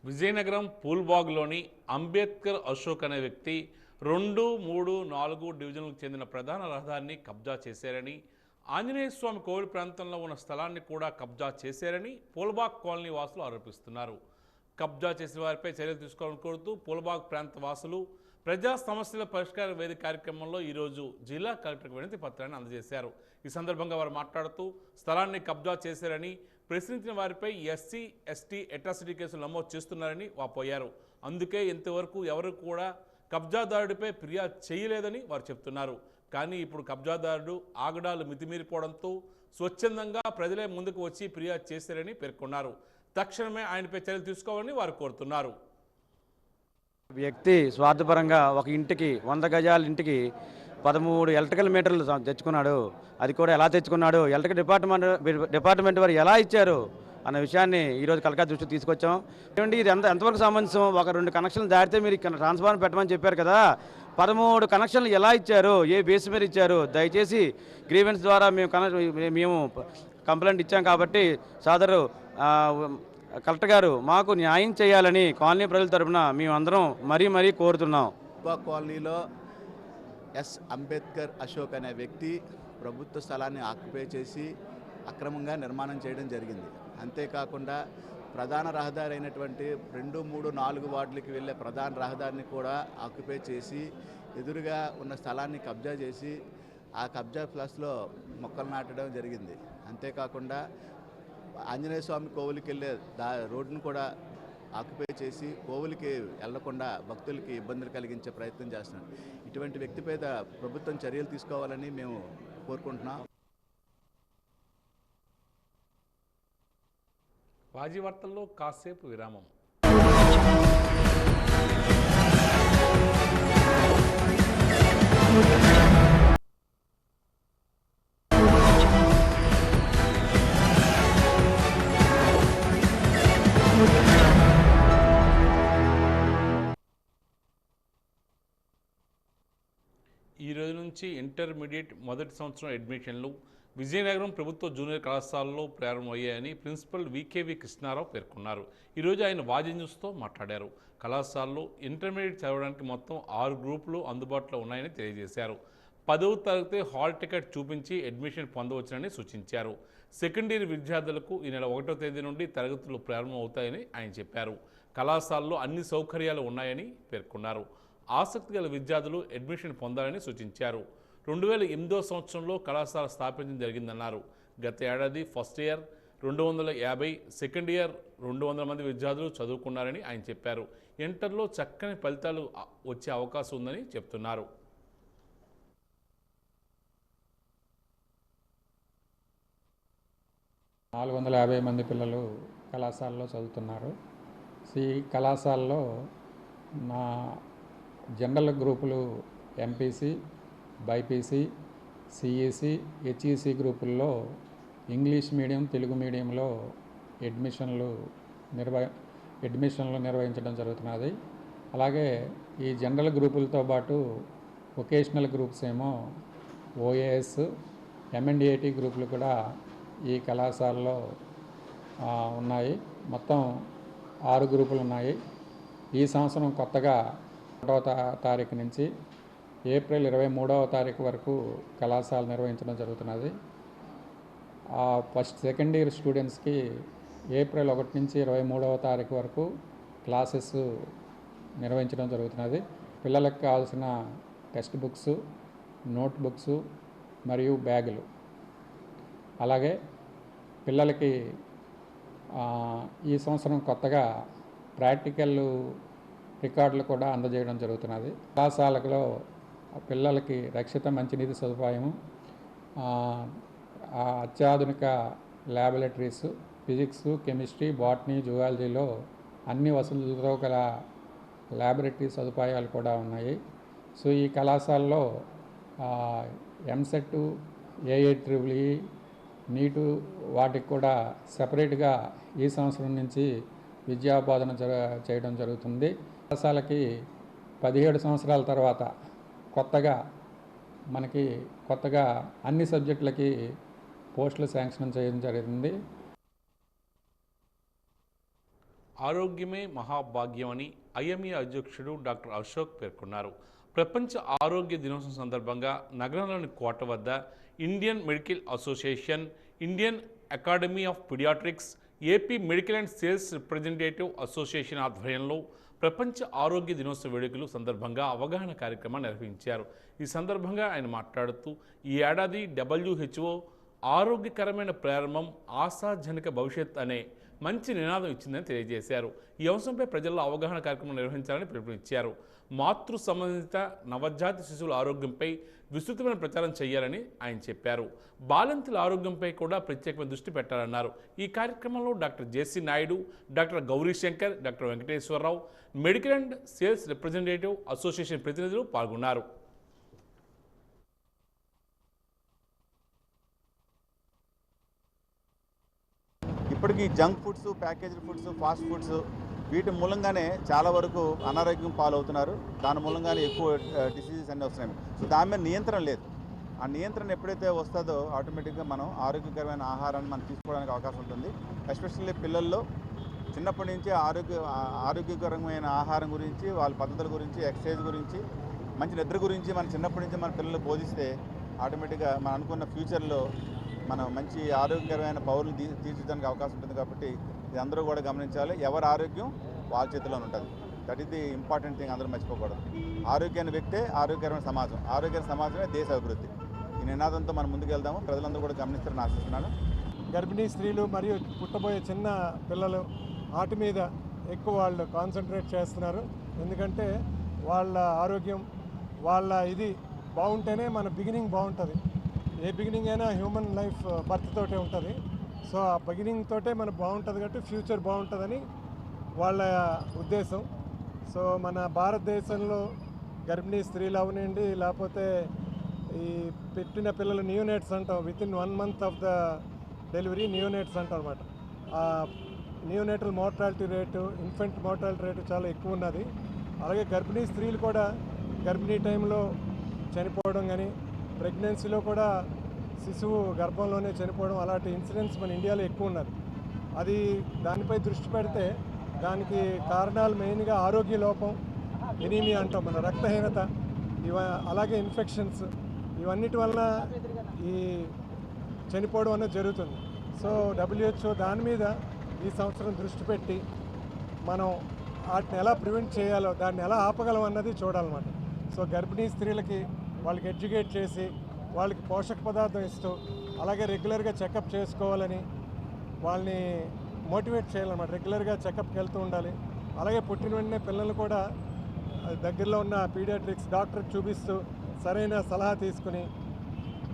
విజయనగరం పూల్బాగ్లోని అంబేద్కర్ అశోక్ అనే వ్యక్తి 2, 3, 4 డివిజన్లకు చెందిన ప్రధాన రహదారిని కబ్జా చేశారని, ఆంజనేయ స్వామి కోవిల్ ప్రాంతంలో ఉన్న స్థలాన్ని కూడా కబ్జా చేశారని పూల్బాగ్ కాలనీ వాసులు ఆరోపిస్తున్నారు. కబ్జా చేసిన వారిపై చర్యలు తీసుకోవాలని కోరుతూ పూల్బాగ్ ప్రాంత వాసులు ప్రజా సమస్యల పరిష్కార వేదిక కార్యక్రమంలో ఈరోజు జిల్లా కలెక్టర్కు వినతి పత్రాన్ని అందజేశారు. ఈ సందర్భంగా వారు మాట్లాడుతూ స్థలాన్ని కబ్జా చేశారని, ప్రశ్నించిన వారిపై ఎస్సీ, ఎస్టీ అట్రాసిటీ కేసులు నమోదు చేస్తున్నారని వాపోయారు. అందుకే ఇంతవరకు ఎవరు కూడా కబ్జాదారుడిపై ఫిర్యాదు చేయలేదని వారు చెప్తున్నారు. కానీ ఇప్పుడు కబ్జాదారుడు ఆగడాలు మితిమీరిపోవడంతో స్వచ్ఛందంగా ప్రజలే ముందుకు వచ్చి ఫిర్యాదు చేశారని పేర్కొన్నారు. తక్షణమే ఆయనపై చర్యలు తీసుకోవాలని వారు కోరుతున్నారు. వ్యక్తి స్వార్థపరంగా ఒక ఇంటికి 100 గజాల ఇంటికి 13 ఎలక్ట్రికల్ మీటర్లు తెచ్చుకున్నాడు. అది కూడా ఎలా తెచ్చుకున్నాడు, ఎలక్ట్రికల్ డిపార్ట్మెంట్ వారు ఎలా ఇచ్చారు అన్న విషయాన్ని ఈరోజు కలెక్టర్ దృష్టికి తీసుకొచ్చాం. ఏమండి ఇది ఎంతవరకు సంబంధించం? ఒక 2 కనెక్షన్లు దాటితే మీరు ట్రాన్స్ఫార్మర్ పెట్టమని చెప్పారు కదా, 13 కనెక్షన్లు ఎలా ఇచ్చారు, ఏ బేస్ మీద ఇచ్చారు? దయచేసి గ్రీవెన్స్ ద్వారా మేము కంప్లైంట్ ఇచ్చాం కాబట్టి సోదరు కలెక్టర్ గారు మాకు న్యాయం చేయాలని కాలనీ ప్రజల తరఫున మేమందరం మరీ కోరుతున్నాం. కాలనీలో ఎస్ అంబేద్కర్ అశోక్ అనే వ్యక్తి ప్రభుత్వ స్థలాన్ని ఆక్యుపై చేసి అక్రమంగా నిర్మాణం చేయడం జరిగింది. అంతేకాకుండా ప్రధాన రహదారి అయినటువంటి 2, 3, 4 వార్డులకి వెళ్ళే ప్రధాన రహదారిని కూడా ఆక్యుపై చేసి ఎదురుగా ఉన్న స్థలాన్ని కబ్జా చేసి ఆ కబ్జా ప్లస్లో మొక్కలు నాటడం జరిగింది. అంతేకాకుండా ఆంజనేయ స్వామి కోవిలికి వెళ్ళే రోడ్డును కూడా ఆక్యుపై చేసి కోవిలికి వెళ్లకుండా భక్తులకి ఇబ్బందులు కలిగించే ప్రయత్నం చేస్తున్నారు. ఇటువంటి వ్యక్తిపై ప్రభుత్వం చర్యలు తీసుకోవాలని మేము కోరుకుంటున్నాం. వాజీ వార్తల్లో కాసేపు విరామం. ఈ రోజు నుంచి ఇంటర్మీడియట్ మొదటి సంవత్సరం అడ్మిషన్లు విజయనగరం ప్రభుత్వ జూనియర్ కళాశాలలో ప్రారంభమయ్యాయని ప్రిన్సిపల్ వికేవి కృష్ణారావు పేర్కొన్నారు. ఈరోజు ఆయన వాజీ న్యూస్తో మాట్లాడారు. కళాశాలలో ఇంటర్మీడియట్ చదవడానికి మొత్తం 6 గ్రూపులు అందుబాటులో ఉన్నాయని తెలియజేశారు. 10వ తరగతి హాల్ టికెట్ చూపించి అడ్మిషన్ పొందవచ్చునని సూచించారు. సెకండ్ ఇయర్ విద్యార్థులకు ఈ నెల 1వ తేదీ నుండి తరగతులు ప్రారంభమవుతాయని ఆయన చెప్పారు. కళాశాలలో అన్ని సౌకర్యాలు ఉన్నాయని పేర్కొన్నారు. ఆసక్తి గల విద్యార్థులు అడ్మిషన్ పొందాలని సూచించారు. 2008వ సంవత్సరంలో కళాశాల స్థాపించడం జరిగిందన్నారు. గత ఏడాది ఫస్ట్ ఇయర్ 250, సెకండ్ ఇయర్ 200 మంది విద్యార్థులు చదువుకున్నారని ఆయన చెప్పారు. ఇంటర్లో చక్కని ఫలితాలు వచ్చే అవకాశం ఉందని చెప్తున్నారు. మంది పిల్లలు కళాశాలలో చదువుతున్నారు. ఈ కళాశాలలో నా జనరల్ గ్రూపులు ఎంపీసీ, బైపీసీ, సిఈసి, హెచ్ఈసి గ్రూపుల్లో ఇంగ్లీష్ మీడియం, తెలుగు మీడియంలో అడ్మిషన్లు నిర్వహించడం జరుగుతున్నది. అలాగే ఈ జనరల్ గ్రూపులతో పాటు వొకేషనల్ గ్రూప్స్ ఏమో ఓఏఎస్, ఎంఎన్డిఐటి గ్రూపులు కూడా ఈ కళాశాలలో ఉన్నాయి. మొత్తం 6 గ్రూపులు ఉన్నాయి. ఈ సంవత్సరం కొత్తగా 1వ తారీఖు నుంచి ఏప్రిల్ 23వ తారీఖు వరకు కళాశాల నిర్వహించడం జరుగుతున్నది. సెకండ్ ఇయర్ స్టూడెంట్స్కి ఏప్రిల్ 1 నుంచి 23వ తారీఖు వరకు క్లాసెస్ నిర్వహించడం జరుగుతున్నది. పిల్లలకు కావాల్సిన టెక్స్ట్ బుక్స్, నోట్ బుక్స్ మరియు బ్యాగులు, అలాగే పిల్లలకి ఈ సంవత్సరం కొత్తగా ప్రాక్టికల్ రికార్డులు కూడా అందజేయడం జరుగుతున్నది. కళాశాలలో పిల్లలకి రక్షిత మంచినీటి సదుపాయము, అత్యాధునిక ల్యాబొరేటరీస్, ఫిజిక్స్, కెమిస్ట్రీ, బాటనీ, జువాలజీలో అన్ని వసతులతో గల ల్యాబొరేటరీ సదుపాయాలు కూడా ఉన్నాయి. సో ఈ కళాశాలలో ఎంసెట్, AIEEE నీటు వాటికి కూడా సెపరేట్గా ఈ సంవత్సరం నుంచి విద్యాబోధన చేయడం జరుగుతుంది. పాఠశాలకి 17 సంవత్సరాల తర్వాత కొత్తగా అన్ని సబ్జెక్టులకి పోస్టులు శాంక్షన్ చేయడం జరిగింది. ఆరోగ్యమే మహాభాగ్యం అని IME అధ్యక్షుడు డాక్టర్ అశోక్ పేర్కొన్నారు. ప్రపంచ ఆరోగ్య దినోత్సవం సందర్భంగా నగరంలోని కోట వద్ద Indian medical association, Indian academy of pediatrics, AP medical and sales representative association ఆధ్వర్యంలో ప్రపంచ ఆరోగ్య దినోత్సవ వేడుకలు సందర్భంగా అవగాహన కార్యక్రమాన్ని నిర్వహించారు. ఈ సందర్భంగా ఆయన మాట్లాడుతూ ఈ ఏడాది WHO ఆరోగ్యకరమైన ప్రారంభం ఆశాజనక భవిష్యత్ అనే మంచి నినాదం ఇచ్చిందని తెలియజేశారు. ఈ అంశంపై ప్రజల్లో అవగాహన కార్యక్రమం నిర్వహించాలని పిలుపునిచ్చారు. మాతృ సంబంధిత నవజాత శిశువుల ఆరోగ్యంపై విస్తృతమైన ప్రచారం చేయాలని ఆయన చెప్పారు. బాలింతల ఆరోగ్యంపై కూడా ప్రత్యేకమైన దృష్టి పెట్టాలన్నారు. ఈ కార్యక్రమంలో doctor JC Naidu, doctor Gaurishankar, doctor Venkateswara Rao, medical and sales representative association ప్రతినిధులు పాల్గొన్నారు. ఇప్పటికీ junk foods, packaged foods, fast foods వీటి మూలంగానే చాలా వరకు అనారోగ్యం పాలవుతున్నారు. దాని మూలంగానే ఎక్కువ డిసీజెస్ అన్నీ వస్తున్నాయి. సో దాని మీద నియంత్రణ లేదు. ఆ నియంత్రణ ఎప్పుడైతే వస్తుందో ఆటోమేటిక్గా మనం ఆరోగ్యకరమైన ఆహారాన్ని మనం తీసుకోవడానికి అవకాశం ఉంటుంది. ఎస్పెషల్లీ పిల్లల్లో చిన్నప్పటి నుంచి ఆరోగ్యకరమైన ఆహారం గురించి, వాళ్ళ పద్ధతుల గురించి, ఎక్సర్సైజ్ గురించి, మంచి నిద్ర గురించి మన చిన్నప్పటి నుంచి మన పిల్లలు బోధిస్తే ఆటోమేటిక్గా మనం అనుకున్న ఫ్యూచర్లో మనం మంచి ఆరోగ్యకరమైన పౌరులు తీర్చడానికి అవకాశం ఉంటుంది. కాబట్టి ఇది అందరూ కూడా గమనించాలి. ఎవరి ఆరోగ్యం వాళ్ళ చేతిలోనే ఉంటుంది. That is the important thing. అందరూ మర్చిపోకూడదు. ఆరోగ్యాన్ని వ్యక్తే ఆరోగ్యకరమైన సమాజం, ఆరోగ్యకరమైన సమాజమే దేశ అభివృద్ధి. ఈ నినాదంతో మనం ముందుకు వెళ్దాము. ప్రజలందరూ కూడా గమనిస్తారని ఆశిస్తున్నాను. గర్భిణీ స్త్రీలు మరియు పుట్టబోయే చిన్న పిల్లలు వాటి మీద ఎక్కువ వాళ్ళు కాన్సన్ట్రేట్ చేస్తున్నారు. ఎందుకంటే వాళ్ళ ఆరోగ్యం, వాళ్ళ ఇది బాగుంటేనే మన బిగినింగ్ బాగుంటుంది. ఏ బిగినింగ్ అయినా హ్యూమన్ లైఫ్ బర్త్ తోటే ఉంటుంది. సో ఆ బిగినింగ్ తోటే మనకు బాగుంటుంది కాబట్టి ఫ్యూచర్ బాగుంటుందని వాళ్ళ ఉద్దేశం. సో మన భారతదేశంలో గర్భిణీ స్త్రీలు అవనండి, లేకపోతే ఈ పెట్టిన పిల్లలు నియోనేట్స్ అంటాం, within 1 month of the delivery neonates అంటాం అనమాట. ఆ neonatal mortality rate, infant mortality rate చాలా ఎక్కువ ఉన్నది. అలాగే గర్భిణీ స్త్రీలు కూడా గర్భిణీ టైంలో చనిపోవడం కానీ, ప్రెగ్నెన్సీలో కూడా శిశువు గర్భంలోనే చనిపోవడం, అలాంటి ఇన్సిడెంట్స్ మన ఇండియాలో ఎక్కువ ఉన్నది. అది దానిపై దృష్టి పెడితే దానికి కారణాలు మెయిన్గా ఆరోగ్య లోపం, ఎనీమియా అంటాం మన రక్తహీనత, అలాగే ఇన్ఫెక్షన్స్, ఇవన్నిటి వల్ల ఈ చనిపోవడం అనేది జరుగుతుంది. సో WHO దాని మీద ఈ సంవత్సరం దృష్టి పెట్టి మనం వాటిని ఎలా ప్రివెంట్ చేయాలో, దాన్ని ఎలా ఆపగలం అన్నది చూడాలన్నమాట. సో గర్భిణీ స్త్రీలకి వాళ్ళకి ఎడ్యుకేట్ చేసి వాళ్ళకి పోషక పదార్థం ఇస్తూ, అలాగే రెగ్యులర్గా చెకప్ చేసుకోవాలని వాళ్ళని మోటివేట్ చేయాలన్నమాట. రెగ్యులర్గా చెకప్కి వెళ్తూ ఉండాలి. అలాగే పుట్టిన వెంటనే పిల్లలు కూడా దగ్గరలో ఉన్న పీడియాట్రిక్స్ డాక్టర్కి చూపిస్తూ సరైన సలహా తీసుకుని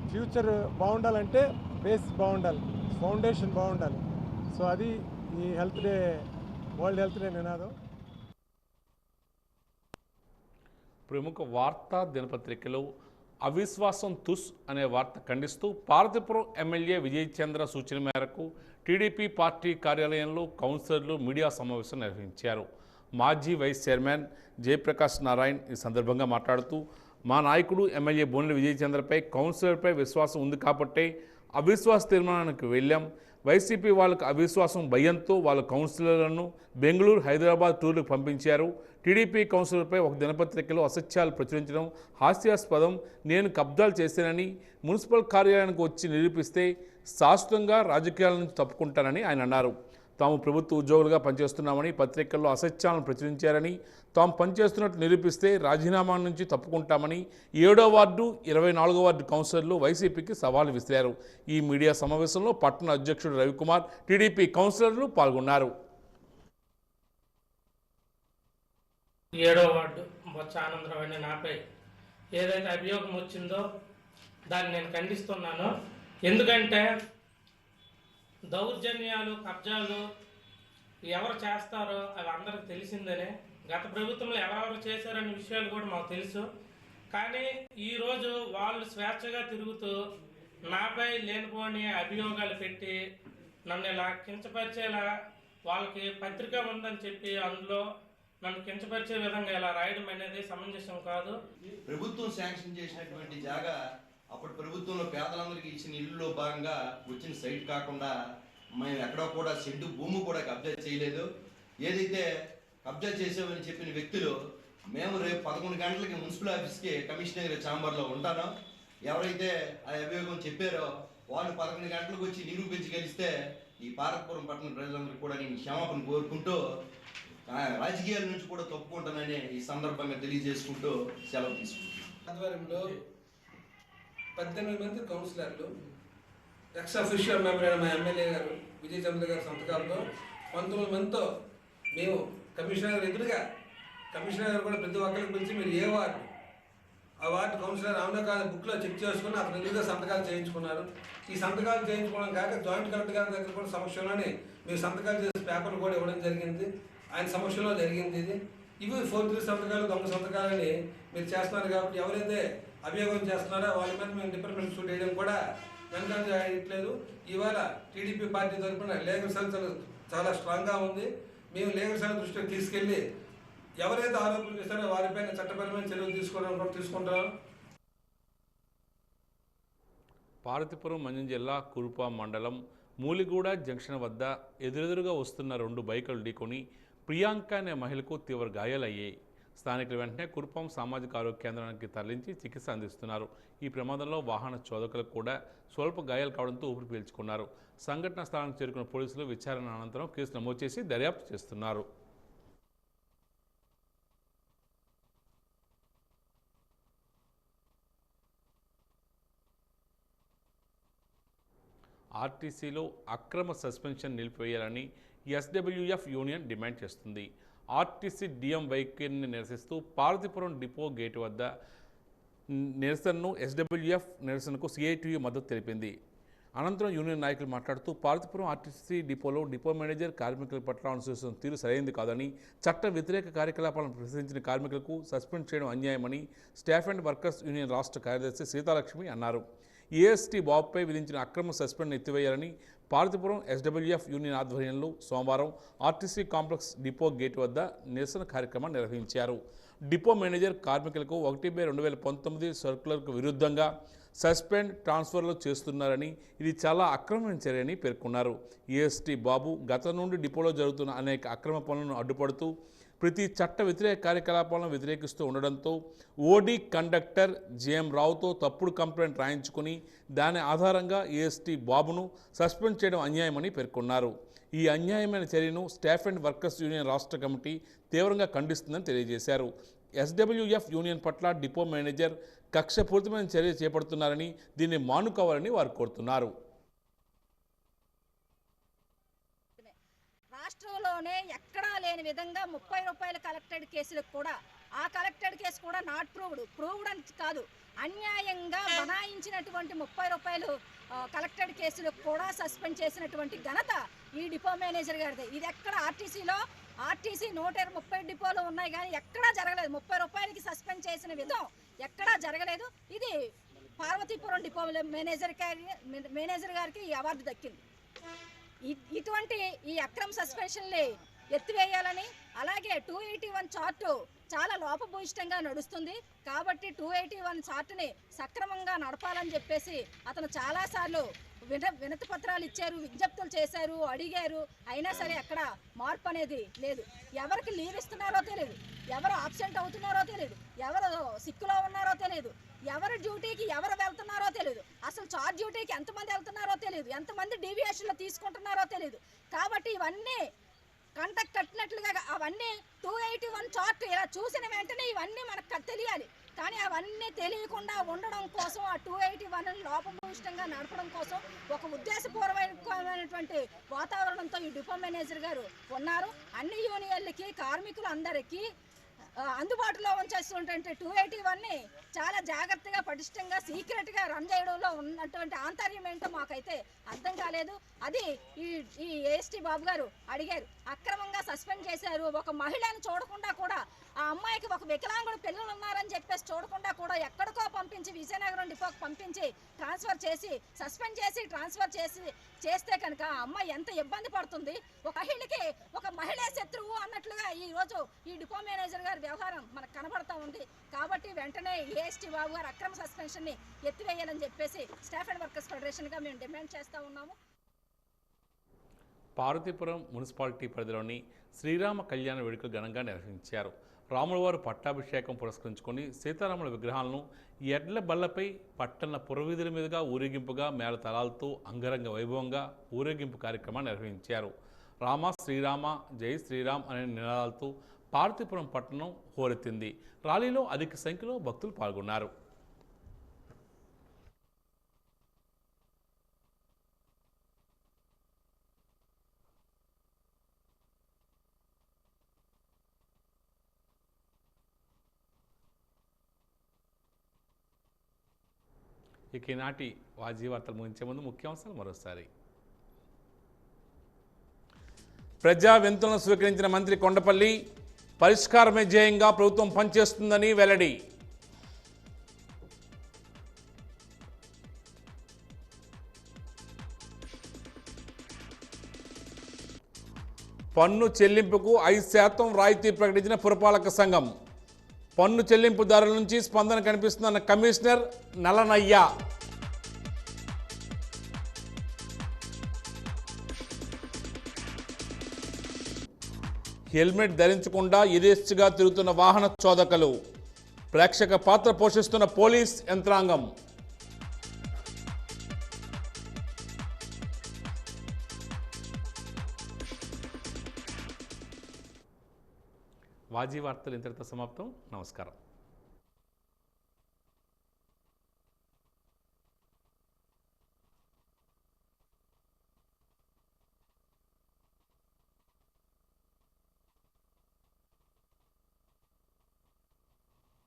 ఫ్యూచర్ బాగుండాలంటే బేస్ బాగుండాలి, ఫౌండేషన్ బాగుండాలి. సో అది ఈ health day, world health day నినాదం. ప్రముఖ వార్తా దినపత్రికలో అవిశ్వాసం తుస్ అనే వార్త ఖండిస్తూ పార్వతీపురం ఎమ్మెల్యే విజయ్ చంద్ర సూచన మేరకు టీడీపీ పార్టీ కార్యాలయంలో కౌన్సిలర్లు మీడియా సమావేశం నిర్వహించారు. మాజీ వైస్ చైర్మన్ జయప్రకాష్ నారాయణ్ ఈ సందర్భంగా మాట్లాడుతూ, మా నాయకుడు ఎమ్మెల్యే బోనెల విజయ్ చంద్రపై కౌన్సిలర్పై విశ్వాసం ఉంది కాబట్టే అవిశ్వాస తీర్మానానికి వెళ్ళాం. వైసీపీ వాళ్ళకు అవిశ్వాసం భయంతో వాళ్ళ కౌన్సిలర్లను బెంగళూరు, హైదరాబాద్ టూర్లకు పంపించారు. టీడీపీ కౌన్సిలర్పై ఒక దినపత్రికలో అసత్యాలు ప్రచురించడం హాస్యాస్పదం. నేను కబ్జాలు చేశానని మున్సిపల్ కార్యాలయానికి వచ్చి నిరూపిస్తే శాశ్వతంగా రాజకీయాల నుంచి తప్పుకుంటానని ఆయన అన్నారు. తాము ప్రభుత్వ ఉద్యోగులుగా పనిచేస్తున్నామని పత్రికల్లో అసత్యాలను ప్రచురించారని, తాము పనిచేస్తున్నట్టు నిరూపిస్తే రాజీనామా నుంచి తప్పుకుంటామని 7వ వార్డు, 24వ వార్డు కౌన్సిలర్లు వైసీపీకి సవాలు విసిరారు. ఈ మీడియా సమావేశంలో పట్టణ అధ్యక్షుడు రవికుమార్, టీడీపీ కౌన్సిలర్లు పాల్గొన్నారు. 7వ వార్డు బొత్స ఆనందరావు అనే నాపై ఏదైతే అభియోగం వచ్చిందో దాన్ని నేను ఖండిస్తున్నాను. ఎందుకంటే దౌర్జన్యాలు, కబ్జాలు ఎవరు చేస్తారో అవి అందరికి తెలిసిందనే. గత ప్రభుత్వంలో ఎవరెవరు చేశారనే విషయాలు కూడా మాకు తెలుసు. కానీ ఈరోజు వాళ్ళు స్వేచ్ఛగా తిరుగుతూ నాపై లేనిపోని అభియోగాలు పెట్టి నన్ను ఇలా కించపరిచేలా వాళ్ళకి పత్రిక ఉందని చెప్పి అందులో నన్ను కించపరిచే విధంగా ఇలా రాయడం అనేది సమంజసం కాదు. ప్రభుత్వం శాంక్షన్ చేసినటువంటి జాగా అప్పుడు ప్రభుత్వంలో పేదలందరికీ ఇచ్చిన ఇల్లులో భాగంగా వచ్చిన సైట్ కాకుండా మేము ఎక్కడో కూడా షెడ్డు భూమి కూడా కబ్జా చేయలేదు. ఏదైతే కబ్జా చేసామని చెప్పిన వ్యక్తులు మేము రేపు 11 గంటలకి మున్సిపల్ ఆఫీస్కి కమిషనర్ ఛాంబర్లో ఉంటానో ఎవరైతే ఆ అభియోగం చెప్పారో వాళ్ళు 11 గంటలకు వచ్చి నిరూపించగలిస్తే ఈ పార్వతీపురం పట్టణ ప్రజలందరూ కూడా నేను క్షమాపణ కోరుకుంటూ రాజకీయాల నుంచి కూడా తప్పుకుంటానని ఈ సందర్భంగా తెలియజేసుకుంటూ సెలవు తీసుకుంటున్నాను. ఆధ్వర్యంలో 18 మంది కౌన్సిలర్లు ఎక్స్ అఫీషియల్ మెంబర్ అయిన మా ఎమ్మెల్యే గారు విజయ్ చంద్ర గారి సంతకాలతో 19 మందితో మేము కమిషనర్ గారు ఎదురుగా కమిషనర్ గారు కూడా ప్రతి ఒక్కరికి పిలిచి మీరు ఏ వార్డు ఆ వార్డు కౌన్సిలర్ అవునా కాదు బుక్లో చెక్ చేసుకుని అతను ఎదురుగా సంతకాలు చేయించుకున్నారు. ఈ సంతకాలు చేయించుకోవడం కాక జాయింట్ కలెక్టర్ గారి దగ్గర కూడా సమక్షంలోనే మీరు సంతకాలు చేసి పేపర్లు కూడా ఇవ్వడం జరిగింది. ఆయన సమక్షంలో జరిగింది ఇది. ఇవి 4-3 సంతకాలు దొంగ సంతకాలని మీరు చేస్తున్నారు కాబట్టి ఎవరైతే అభియోగం చేస్తున్నారో వాళ్ళ మీద మేము డిపార్ట్మెంట్ సూట్ వేయడం కూడా వెనకాల చేయట్లేదు. ఇవాళ టీడీపీ పార్టీ తరఫున లీగల్ సెల్ చాలా స్ట్రాంగ్గా ఉంది. మేము లీగల్ సెల్ దృష్టికి తీసుకెళ్ళి ఎవరైతే ఆరోపణలు చేస్తారో వారిపైన చట్టపరమైన చర్యలు తీసుకోవడం కూడా తీసుకుంటారు. పార్వతీపురం మంజం జిల్లా కురుప మండలం మూలిగూడ జంక్షన్ వద్ద ఎదురెదురుగా వస్తున్న 2 బైకులు ఢీకొని ప్రియాంక అనే మహిళకు తీవ్ర గాయాలయ్యాయి. స్థానికులు వెంటనే కురుపం సామాజిక ఆరోగ్య కేంద్రానికి తరలించి చికిత్స అందిస్తున్నారు. ఈ ప్రమాదంలో వాహన చోదకులకు కూడా స్వల్ప గాయాలు కావడంతో ఊపిరి పీల్చుకున్నారు. సంఘటనా స్థలానికి చేరుకున్న పోలీసులు విచారణ అనంతరం కేసు నమోదు చేసి దర్యాప్తు చేస్తున్నారు. ఆర్టీసీలో అక్రమ సస్పెన్షన్ నిలిపివేయాలని ఎస్డబ్ల్యూఎఫ్ యూనియన్ డిమాండ్ చేస్తుంది. ఆర్టీసీ డిఎం వైఖరిని నిరసిస్తూ పార్వతీపురం డిపో గేటు వద్ద నిరసనను ఎస్డబ్ల్యూఎఫ్ నిరసనకు సిఐటియు మద్దతు తెలిపింది. అనంతరం యూనియన్ నాయకులు మాట్లాడుతూ పార్వతీపురం ఆర్టీసీ డిపోలో డిపో మేనేజర్ కార్మికుల పట్ల అనుసరిస్తున్న తీరు సరైంది కాదని, చట్ట వ్యతిరేక కార్యకలాపాలను ప్రశ్నించిన కార్మికులకు సస్పెండ్ చేయడం అన్యాయమని స్టాఫ్ అండ్ వర్కర్స్ యూనియన్ రాష్ట్ర కార్యదర్శి సీతాలక్ష్మి అన్నారు. ఏఎస్టీ బాబుపై విధించిన అక్రమ సస్పెండ్ను ఎత్తివేయాలని పార్వతీపురం ఎస్డబ్ల్యూఎఫ్ యూనియన్ ఆధ్వర్యంలో సోమవారం ఆర్టీసీ కాంప్లెక్స్ డిపో గేట్ వద్ద నిరసన కార్యక్రమం నిర్వహించారు. డిపో మేనేజర్ కార్మికులకు 1/2019 సర్కులర్కు విరుద్ధంగా సస్పెండ్ ట్రాన్స్ఫర్లు చేస్తున్నారని, ఇది చాలా అక్రమమైన చర్యని పేర్కొన్నారు. ఏఎస్టీ బాబు గత నుండి డిపోలో జరుగుతున్న అనేక అక్రమ పనులను అడ్డుపడుతూ ప్రతి చట్ట వ్యతిరేక కార్యకలాపాలను వ్యతిరేకిస్తూ ఉండడంతో ఓడీ కండక్టర్ జేఎం రావుతో తప్పుడు కంప్లైంట్ రాయించుకుని దాని ఆధారంగా ఏఎస్టీ బాబును సస్పెండ్ చేయడం అన్యాయమని పేర్కొన్నారు. ఈ అన్యాయమైన చర్యను స్టాఫ్ అండ్ వర్కర్స్ యూనియన్ రాష్ట్ర కమిటీ తీవ్రంగా ఖండిస్తుందని తెలియజేశారు. ఎస్డబ్ల్యూఎఫ్ యూనియన్ పట్ల డిపో మేనేజర్ కక్షపూరితమైన చర్య చేపడుతున్నారని, దీన్ని మానుకోవాలని వారు కోరుతున్నారు. రాష్ట్రంలోనే ఎక్కడా లేని విధంగా 30 రూపాయల కలెక్టెడ్ కేసులకు కూడా ఆ కలెక్టెడ్ కేసు కూడా నాట్ ప్రూవ్డ్ అని కాదు, అన్యాయంగా బనాయించినటువంటి 30 రూపాయలు కలెక్టెడ్ కేసులకు కూడా సస్పెండ్ చేసినటువంటి ఘనత ఈ డిపో మేనేజర్ గారిదే. ఇది ఎక్కడ ఆర్టీసీ 130 డిపోలు ఉన్నాయి కానీ ఎక్కడా జరగలేదు. 30 రూపాయలకి సస్పెండ్ చేసిన విధం ఎక్కడా జరగలేదు. ఇది పార్వతీపురం డిపో మేనేజర్ గారికి ఈ అవార్డు దక్కింది. ఇటువంటి ఈ అక్రమ సస్పెన్షన్ని ఎత్తివేయాలని, అలాగే 281 చార్టు చాలా లోపభూయిష్టంగా నడుస్తుంది కాబట్టి 281 చార్టుని సక్రమంగా నడపాలని చెప్పేసి అతను చాలాసార్లు వినతి పత్రాలు ఇచ్చారు, విజ్ఞప్తులు చేశారు, అడిగారు. అయినా సరే అక్కడ మార్పు అనేది లేదు. ఎవరికి లీవ్ ఇస్తున్నారో తెలియదు, ఎవరు ఆబ్సెంట్ అవుతున్నారో తెలియదు, ఎవరు సిక్కులో ఉన్నారో తెలియదు, ఎవరి డ్యూటీకి ఎవరు వెళ్తున్నారో తెలియదు, అసలు చార్జ్ డ్యూటీకి ఎంతమంది వెళ్తున్నారో తెలియదు, ఎంతమంది డీవియేషన్లో తీసుకుంటున్నారో తెలియదు. కాబట్టి ఇవన్నీ కంటకు కట్టినట్లుగా అవన్నీ 281 చార్ట్ ఇలా చూసిన వెంటనే ఇవన్నీ మనకు తెలియాలి. కానీ అవన్నీ తెలియకుండా ఉండడం కోసం ఆ 281 లోపభూయిష్టంగా నడపడం కోసం ఒక ఉద్దేశపూర్వకమైనటువంటి వాతావరణంతో ఈ డిపో మేనేజర్ గారు ఉన్నారు. అన్ని యూనియన్లకి కార్మికులు అందరికీ అందుబాటులో ఉంచేస్తుంటే 281ని చాలా జాగ్రత్తగా పటిష్టంగా సీక్రెట్గా రన్ చేయడంలో ఉన్నటువంటి ఆంతర్యం ఏంటో మాకైతే అర్థం కాలేదు. అది ఈ ఏఎస్టీ బాబు గారు అడిగారు, అక్రమంగా సస్పెండ్ చేశారు. ఒక మహిళను చూడకుండా కూడా ఆ అమ్మాయికి ఒక వికలాంగుడు పిల్లలు ఉన్నారని చెప్పేసి కేసు చూడకుండా కూడా ఎక్కడికో పంపించి విజయనగరం డిపోకి పంపించి ట్రాన్స్ఫర్ చేసి సస్పెండ్ చేసి ట్రాన్స్ఫర్ చేస్తే కనుక ఆ అమ్మాయి ఎంత ఇబ్బంది పడుతుంది. ఒక మహిళకి ఒక మహిళే శత్రువు అన్నట్లుగా ఈరోజు ఈ డిపో మేనేజర్ గారి వ్యవహారం మనకు కనబడతా ఉంది. కాబట్టి వెంటనే ఏఎస్టీ బాబు గారు అక్రమ సస్పెన్షన్ని ఎత్తివేయాలని చెప్పేసి స్టాఫ్ అండ్ వర్కర్స్ ఫెడరేషన్గా మేము డిమాండ్ చేస్తూ ఉన్నాము. పార్వతీపురం మున్సిపాలిటీ పరిధిలోని శ్రీరామ కళ్యాణ వేడుకలు ఘనంగా నిర్వహించారు. రాములవారి పట్టాభిషేకం పురస్కరించుకొని సీతారాముల విగ్రహాలను ఎడ్ల బళ్లపై పట్టణ పురవీధుల మీదుగా ఊరేగింపుగా మేళతాళాలతో అంగరంగ వైభవంగా ఊరేగింపు కార్యక్రమాన్ని నిర్వహించారు. రామ శ్రీరామ జై శ్రీరామ్ అనే నినాదాలతో పార్వతీపురం పట్టణం హోరెత్తింది. ర్యాలీలో అధిక సంఖ్యలో భక్తులు పాల్గొన్నారు. ఇక ఈనాటి వాజీ వార్తలు ముగించే ముందు ముఖ్యాంశాలు మరోసారి. ప్రజా వినతులను స్వీకరించిన మంత్రి కొండపల్లి పరిష్కారమే ధ్యేయంగా ప్రభుత్వం పనిచేస్తుందని వెల్లడి. పన్ను చెల్లింపుకు 5% రాయితీ ప్రకటించిన పురపాలక సంఘం. పన్ను చెల్లింపుదారుల నుంచి స్పందన కనిపిస్తుందన్న కమిషనర్ నలనయ్య. హెల్మెట్ ధరించకుండా యథేచ్ఛగా తిరుగుతున్న వాహన చోదకులు. ప్రేక్షక పాత్ర పోషిస్తున్న పోలీస్ యంత్రాంగం. వాజీ వార్తలు ఇంతటితో సమాప్తం. నమస్కారం.